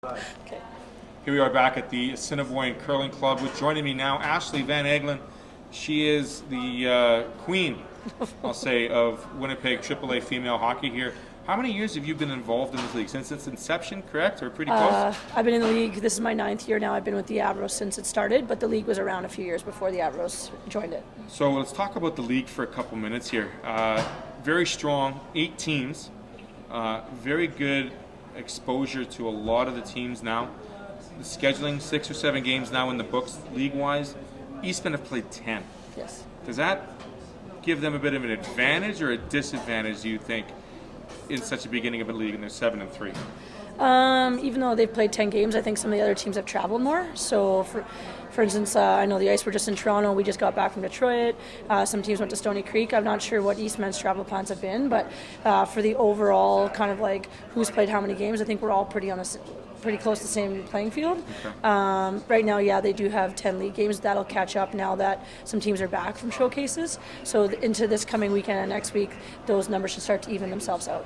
Okay. Here we are back at the Assiniboine Curling Club with joining me now Ashley Van Aggelen. She is the queen, I'll say, of Winnipeg AAA female hockey here. How many years have you been involved in this league? Since its inception, correct? Or pretty close? I've been in the league. This is my 9th year now. I've been with the Avros since it started, but the league was around a few years before the Avros joined it. So let's talk about the league for a couple minutes here. Very strong, 8 teams, very good exposure to a lot of the teams now. The scheduling, 6 or 7 games now in the books league-wise. Eastmen have played 10. Yes. Does that give them a bit of an advantage or a disadvantage, do you think, in such a beginning of a league and they're 7-3? Even though they've played 10 games, I think some of the other teams have traveled more. So, for instance, I know the Ice were just in Toronto. We just got back from Detroit. Some teams went to Stony Creek. I'm not sure what Eastmen's travel plans have been, but for the overall kind of like who's played how many games, I think we're all pretty close to the same playing field. Okay. Right now, yeah, they do have 10 league games. That'll catch up now that some teams are back from showcases. So into this coming weekend and next week, those numbers should start to even themselves out.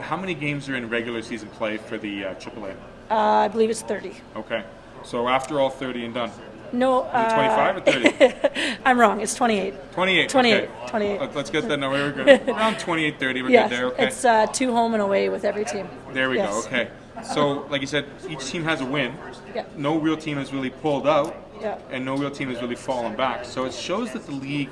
How many games are in regular season play for the AAA? I believe it's 30. Okay. So after all 30 and done? No. Is it 25 or 30? I'm wrong. It's 28. 28. 28. Okay. 28. Let's get that number. We're good. Around 28, 30. We're Yeah, good there. Okay. it's 2 home and away with every team. There we Yes. go. Okay. So, like you said, each team has a win. Yeah. No real team has really pulled out. Yeah. And no real team has really fallen back. So it shows that the league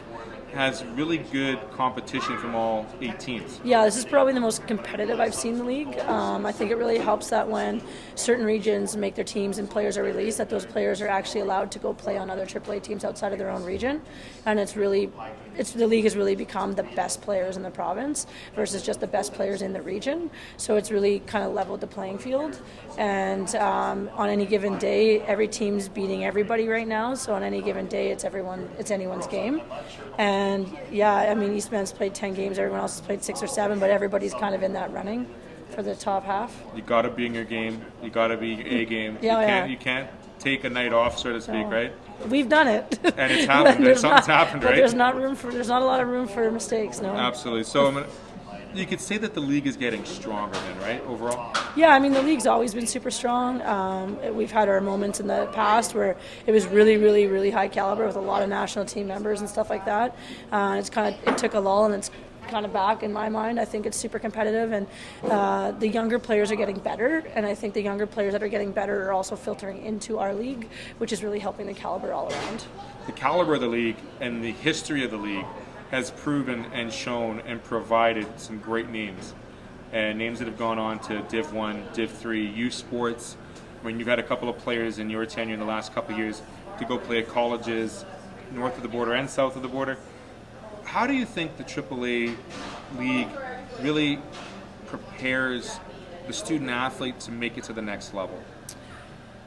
has really good competition from all 8 teams. Yeah, this is probably the most competitive I've seen the league. I think it really helps that when certain regions make their teams and players are released, that those players are actually allowed to go play on other AAA teams outside of their own region. And the league has really become the best players in the province versus just the best players in the region. So it's really kind of leveled the playing field. And on any given day, every team's beating everybody right now. So on any given day, it's anyone's game. And yeah, I mean, Eastman's played 10 games, everyone else has played 6 or 7, but everybody's kind of in that running for the top half. You got to be in your game. You got to be A game. Yeah, You can't take a night off, so to speak, right? We've done it. And it's happened. Something's happened, right? But there's not a lot of room for mistakes, no. Absolutely. So you could say that the league is getting stronger then, right, overall? Yeah, I mean, the league's always been super strong. We've had our moments in the past where it was really, really, really high caliber with a lot of national team members and stuff like that. It took a lull, and it's kind of back in my mind. I think it's super competitive, and the younger players are getting better, and I think the younger players that are getting better are also filtering into our league, which is really helping the caliber all around. The caliber of the league and the history of the league has proven and shown and provided some great names, and names that have gone on to Div 1, Div 3, youth sports. I mean, you've had a couple of players in your tenure in the last couple of years to go play at colleges north of the border and south of the border. How do you think the AAA league really prepares the student athlete to make it to the next level?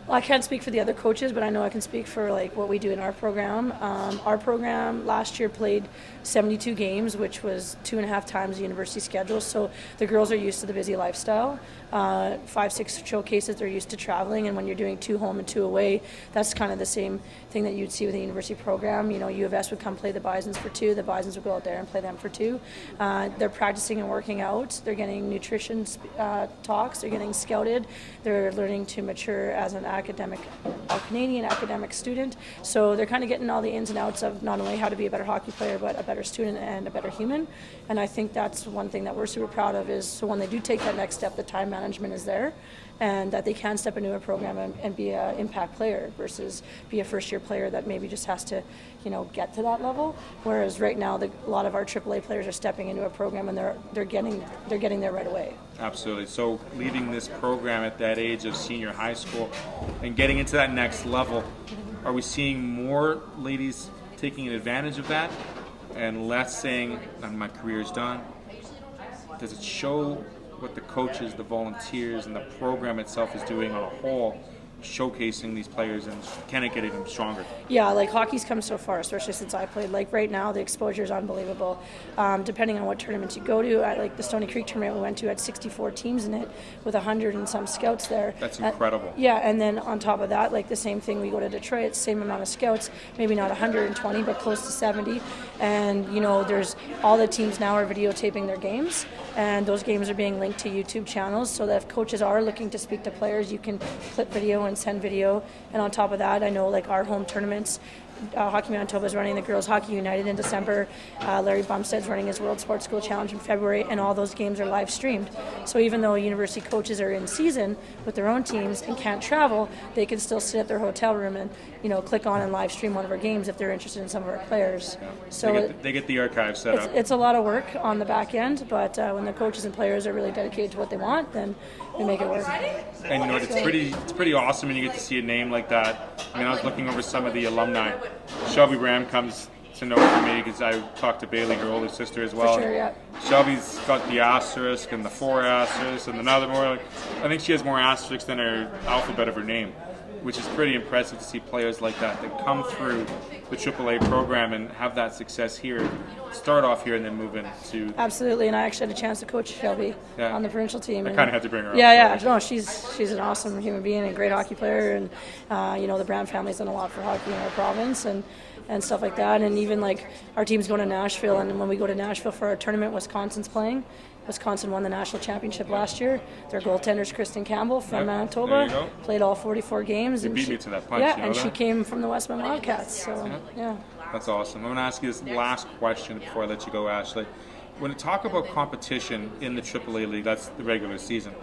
Well, I can't speak for the other coaches, but I know I can speak for like what we do in our program. Our program last year played 72 games, which was 2.5 times the university schedule. So the girls are used to the busy lifestyle. 5-6 showcases, they're used to traveling, and when you're doing 2 home and 2 away, that's kind of the same thing that you'd see with a university program. You know, U of S would come play the Bisons for 2, the Bisons would go out there and play them for 2. They're practicing and working out, they're getting nutrition talks, they're getting scouted, they're learning to mature as a Canadian academic student. So they're kind of getting all the ins and outs of not only how to be a better hockey player, but a better student and a better human. And I think that's one thing that we're super proud of, is so when they do take that next step, the time management is there, and that they can step into a program and be an impact player versus be a first-year player that maybe just has to, get to that level. Whereas right now, a lot of our AAA players are stepping into a program and they're getting there right away. Absolutely. So leaving this program at that age of senior high school and getting into that next level, are we seeing more ladies taking advantage of that and less saying, my career's done? Does it show what the coaches, the volunteers, and the program itself is doing on a whole showcasing these players, and can it get even stronger? Yeah, like hockey's come so far, especially since I played. Like right now, the exposure is unbelievable. Depending on what tournaments you go to, at like the Stony Creek tournament we went to had 64 teams in it with 100 and some scouts there. That's incredible. Yeah, and then on top of that, like the same thing, we go to Detroit, same amount of scouts, maybe not 120, but close to 70. And there's all the teams now are videotaping their games, and those games are being linked to YouTube channels, so that if coaches are looking to speak to players, you can clip video and send video. And on top of that, I know like our home tournaments, Hockey Manitoba is running the Girls Hockey United in December. Larry Bumstead's running his World Sports School Challenge in February, and all those games are live streamed. So even though university coaches are in season with their own teams and can't travel, they can still sit at their hotel room and click on and live stream one of our games if they're interested in some of our players. Yeah. So they get the archive set up. It's a lot of work on the back end, but when the coaches and players are really dedicated to what they want, then they make it work. And it's pretty awesome when you get to see a name like that. I mean, I was looking over some of the alumni. Shelby Bram comes to know for me because I talked to Bailey, her older sister, as well. For sure, yeah. Shelby's got the asterisk and the 4 asterisks and another more. I think she has more asterisks than her alphabet of her name, which is pretty impressive to see players like that come through the AAA program and have that success here, start off here and then move into... Absolutely, and I actually had a chance to coach Shelby on the provincial team. I kind of had to bring her up. Yeah. No, she's an awesome human being and a great hockey player, and the Brown family's done a lot for hockey in our province and stuff like that. And even like our team's going to Nashville, and when we go to Nashville for our tournament, Wisconsin's playing. Wisconsin won the national championship last year. Their goaltender's Kristen Campbell from Manitoba. Played all 44 games. You beat me to that punch. Yeah, and she came from the Westman Wildcats. So, yeah. That's awesome. I'm going to ask you this last question before I let you go, Ashley. When you talk about competition in the AAA league, that's the regular season,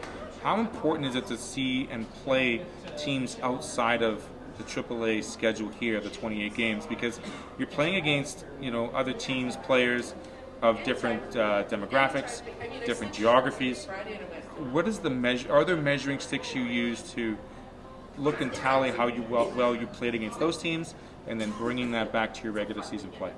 how important is it to see and play teams outside of the AAA schedule here, the 28 games? Because you're playing against, other teams, players of different demographics, different geographies. What is the measure? Are there measuring sticks you use to look and tally how well you played against those teams, and then bringing that back to your regular season play?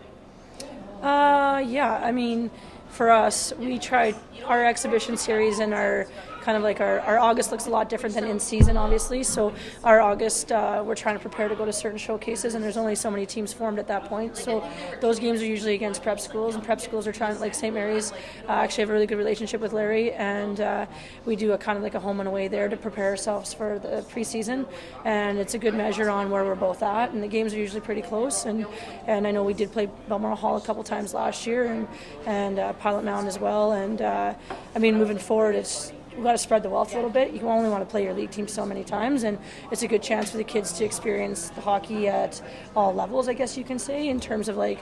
Yeah. I mean, for us, we tried our exhibition series and our kind of like our August looks a lot different than in season, obviously. So our August, we're trying to prepare to go to certain showcases, and there's only so many teams formed at that point. So those games are usually against prep schools, and prep schools are trying, like St. Mary's, actually have a really good relationship with Larry, and we do a kind of like a home and away there to prepare ourselves for the preseason, and it's a good measure on where we're both at, and the games are usually pretty close. And I know we did play Balmoral Hall a couple times last year, and Pilot Mountain as well. And I mean, moving forward, we've got to spread the wealth a little bit. You only want to play your league team so many times, and it's a good chance for the kids to experience the hockey at all levels, I guess you can say, in terms of like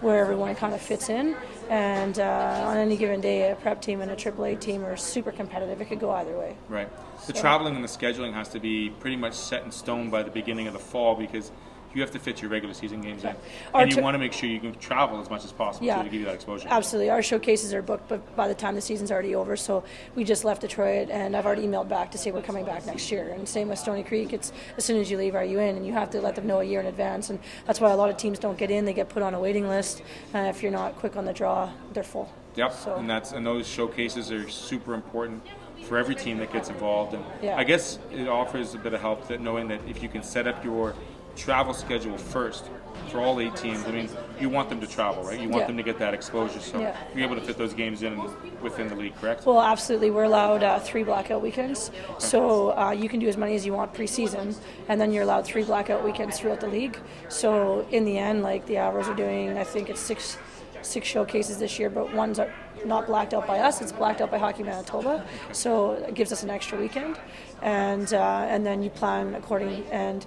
where everyone kind of fits in. And on any given day, a prep team and a AAA team are super competitive. It could go either way. Right. The traveling and the scheduling has to be pretty much set in stone by the beginning of the fall, because you have to fit your regular season games in. And you want to make sure you can travel as much as possible to give you that exposure. Absolutely. Our showcases are booked, but by the time the season's already over, so we just left Detroit, and I've already emailed back to say we're coming back next year. And same with Stony Creek. It's as soon as you leave, are you in? And you have to let them know a year in advance. And that's why a lot of teams don't get in. They get put on a waiting list. If you're not quick on the draw, they're full. Yep. So. And those showcases are super important for every team that gets involved. And I guess it offers a bit of help that knowing that if you can set up your travel schedule first for all 8 teams. I mean, you want them to travel, right? You want them to get that exposure, so you're able to fit those games in within the league, correct? Well, absolutely. We're allowed 3 blackout weekends, so you can do as many as you want preseason, and then you're allowed 3 blackout weekends throughout the league. So in the end, like the Avros are doing, I think it's six showcases this year, but one's are not blacked out by us, it's blacked out by Hockey Manitoba, so it gives us an extra weekend, and then you plan according. And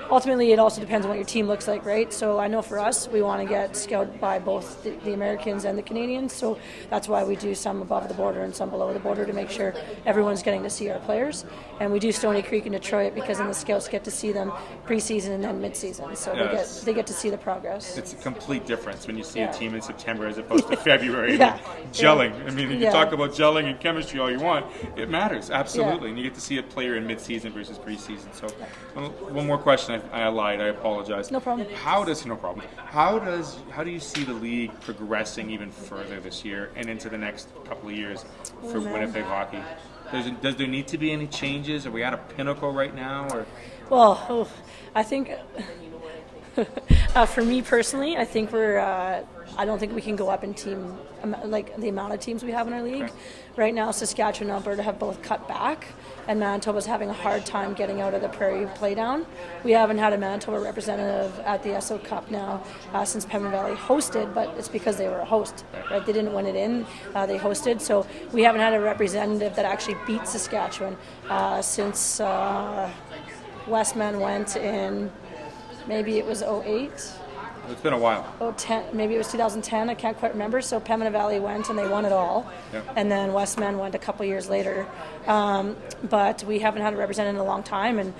ultimately, it also depends on what your team looks like, right? So I know for us, we want to get scouted by both the Americans and the Canadians, so that's why we do some above the border and some below the border to make sure everyone's getting to see our players. And we do Stony Creek and Detroit because then the scouts get to see them preseason and then midseason, so they get to see the progress. It's a complete difference when you see a team in September as opposed to February. Gelling. I mean, you can talk about gelling and chemistry all you want. It matters, absolutely. And you get to see a player in midseason versus preseason. So one more question. I lied. I apologize. No problem. How do you see the league progressing even further this year and into the next couple of years for Winnipeg hockey? Does there need to be any changes? Are we at a pinnacle right now? Or Well, I think for me personally, I think I don't think we can go up in team like the amount of teams we have in our league. Okay. Right now, Saskatchewan and Alberta have both cut back, and Manitoba's having a hard time getting out of the Prairie Playdown. We haven't had a Manitoba representative at the SO Cup now since Pembina Valley hosted, but it's because they were a host, right? They didn't win it in; they hosted, so we haven't had a representative that actually beat Saskatchewan since Westman went in. Maybe it was 08. It's been a while. 10, maybe it was 2010. I can't quite remember. So Pembina Valley went and they won it all, and then Westman went a couple years later. But we haven't had a representative in a long time, and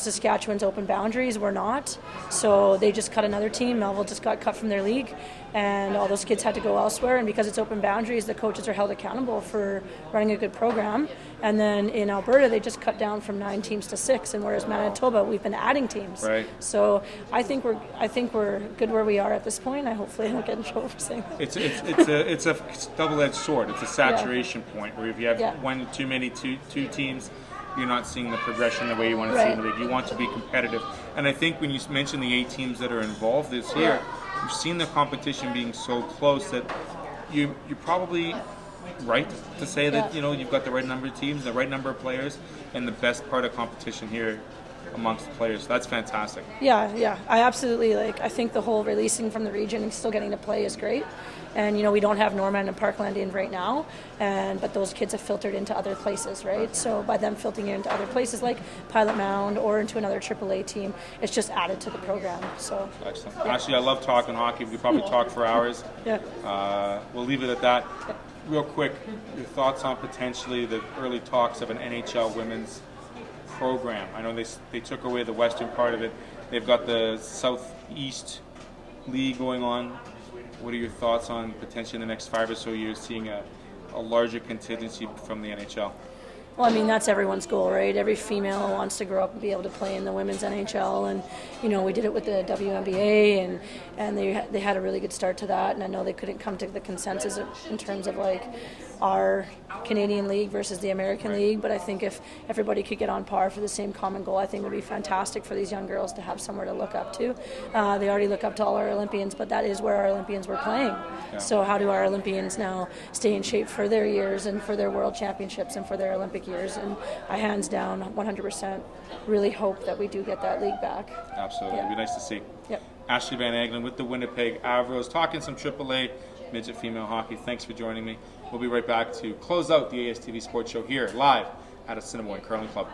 Saskatchewan's open boundaries. We're not, so they just cut another team. Melville just got cut from their league, and all those kids had to go elsewhere. And because it's open boundaries, the coaches are held accountable for running a good program. And then in Alberta, they just cut down from 9 teams to 6, and whereas Manitoba, we've been adding teams. Right. So I think we're good where we are at this point. Hopefully I don't get in trouble for saying that. It's a double-edged sword. It's a saturation point where if you have one too many two teams, you're not seeing the progression the way you want to see in the league. You want to be competitive. And I think when you mention the 8 teams that are involved this year, you've seen the competition being so close that you're probably right to say that you've got the right number of teams, the right number of players, and the best part of competition here amongst the players. That's fantastic. Yeah. I absolutely I think the whole releasing from the region and still getting to play is great. And we don't have Norman and Parkland in right now, but those kids have filtered into other places, right? So by them filtering into other places like Pilot Mound or into another AAA team, it's just added to the program. So excellent. Actually, I love talking hockey. We could probably talk for hours. We'll leave it at that. Real quick, your thoughts on potentially the early talks of an NHL women's program? I know they took away the western part of it. They've got the Southeast League going on. What are your thoughts on potentially in the next 5 or so years seeing a larger contingency from the NHL? Well, I mean, that's everyone's goal, right? Every female wants to grow up and be able to play in the women's NHL, and we did it with the WNBA, and they had a really good start to that, and I know they couldn't come to the consensus in terms of our Canadian League versus the American League, but I think if everybody could get on par for the same common goal, I think it would be fantastic for these young girls to have somewhere to look up to. They already look up to all our Olympians, but that is where our Olympians were playing. So how do our Olympians now stay in shape for their years and for their World Championships and for their Olympic years? And I hands down 100% really hope that we do get that league back. Absolutely. It'd be nice to see. Yep. Ashley Van Aggelen with the Winnipeg Avros, talking some AAA midget female hockey. Thanks for joining me. We'll be right back to close out the ASTV Sports Show here live at Assiniboine Curling Club.